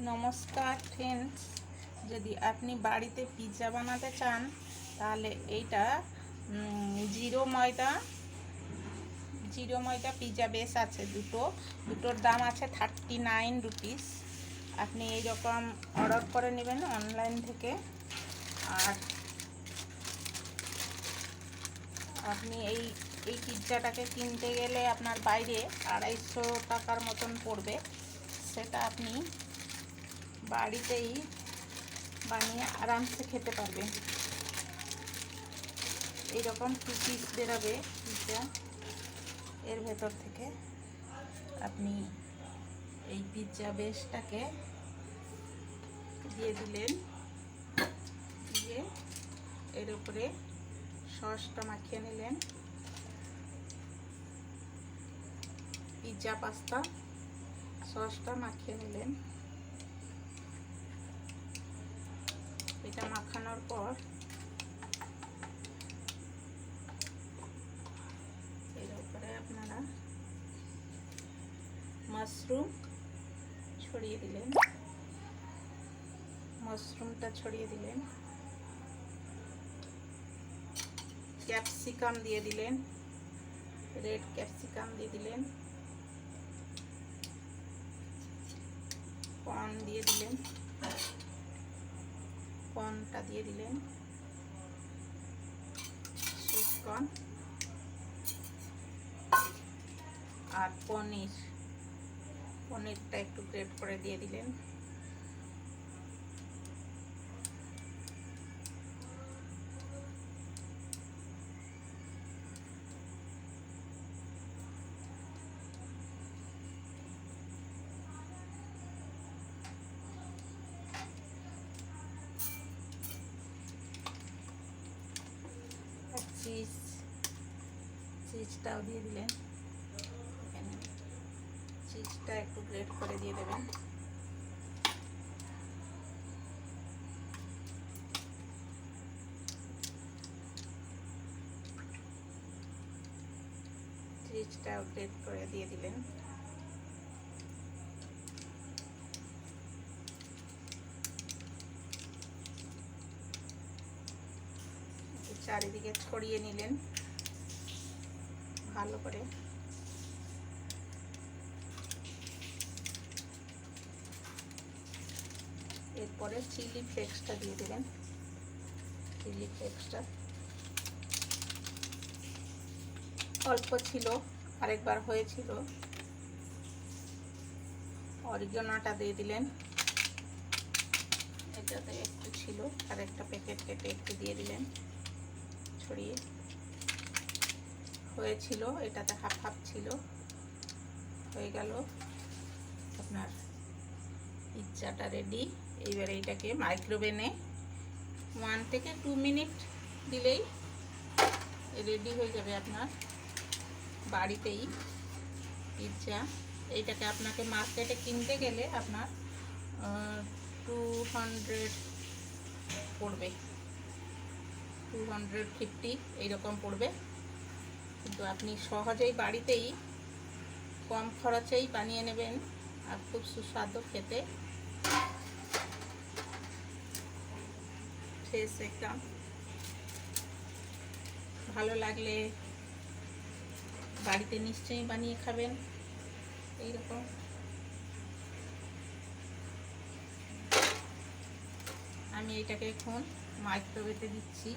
নমস্কার ফ্রেন্ডস, যদি আপনি বাড়িতে পিৎজা বানাতে চান তাহলে এইটা জিরো ময়দা পিৎজা বেস আছে দুটোর দাম আছে 39 রুপিস। আপনি এইরকম অর্ডার করে নেবেন অনলাইন থেকে। আর আপনি এই পিৎজাটাকে কিনতে গেলে আপনার বাইরে 250 টাকার মতন পড়বে। সেটা আপনি বাড়িতেই বানিয়ে আরামসে খেতে পারবেন। এইরকম পিস বেরোবে পিৎজা এর ভেতর থেকে। আপনি এই পিৎজা বেসটাকে দিয়ে দিলেন, দিয়ে এর উপরে সসটা মাখিয়ে নিলেন। পিৎজা পাস্তা সসটা মাখিয়ে নিলেন। এটা মাখানোর পর এর উপরে আপনারা মাশরুম ছড়িয়ে দিলেন, মাশরুমটা ছড়িয়ে দিলেন, ক্যাপসিকাম দিয়ে দিলেন, রেড ক্যাপসিকাম দিয়ে দিলেন, কর্ন দিয়ে দিলেন, কর্নটা দিয়ে দিলেন, সুইট কর্ন, আর পনিরটা একটু গ্রেট করে দিয়ে দিলেন। চিজটাও দিয়ে দিলেন। এখানে চিজটা একটু গ্রেট করে দিয়ে দেবেন। চিজটাও গ্রেট করে দিয়ে দিলেন। চারিদিকে ছড়িয়ে নিলেন ভালো করে। এরপরে চিলি ফ্লেক্সটা দিয়ে দেবেন। চিলি ফ্লেক্সটা অল্প ছিল, আরেকবার হয়েছিল। অরিগানোটা দিয়ে দিলেন, এটাতে একটু ছিল, আর একটা প্যাকেট কেটে একটু দিয়ে দিলেন ছড়িয়ে। হয়েছিল, এটাতে হাফ হাফ ছিল। হয়ে গেল আপনার পিৎজাটা রেডি। এইবারে এটাকে মাইক্রোওভেনে 1 থেকে 2 মিনিট দিলেই রেডি হয়ে যাবে আপনার বাড়িতেই পিৎজা। এইটাকে আপনাকে মার্কেটে কিনতে গেলে আপনার 200 পড়বে, 250 এইরকম পড়বে। কিন্তু আপনি সহজেই বাড়িতেই কম খরচেই বানিয়ে নেবেন, আর খুব সুস্বাদু খেতে, ফ্রেশ একদম। ভালো লাগলে বাড়িতে নিশ্চয়ই বানিয়ে খাবেন এইরকম। আমি এটাকে এখন মাইক্রোওয়েভে দিচ্ছি।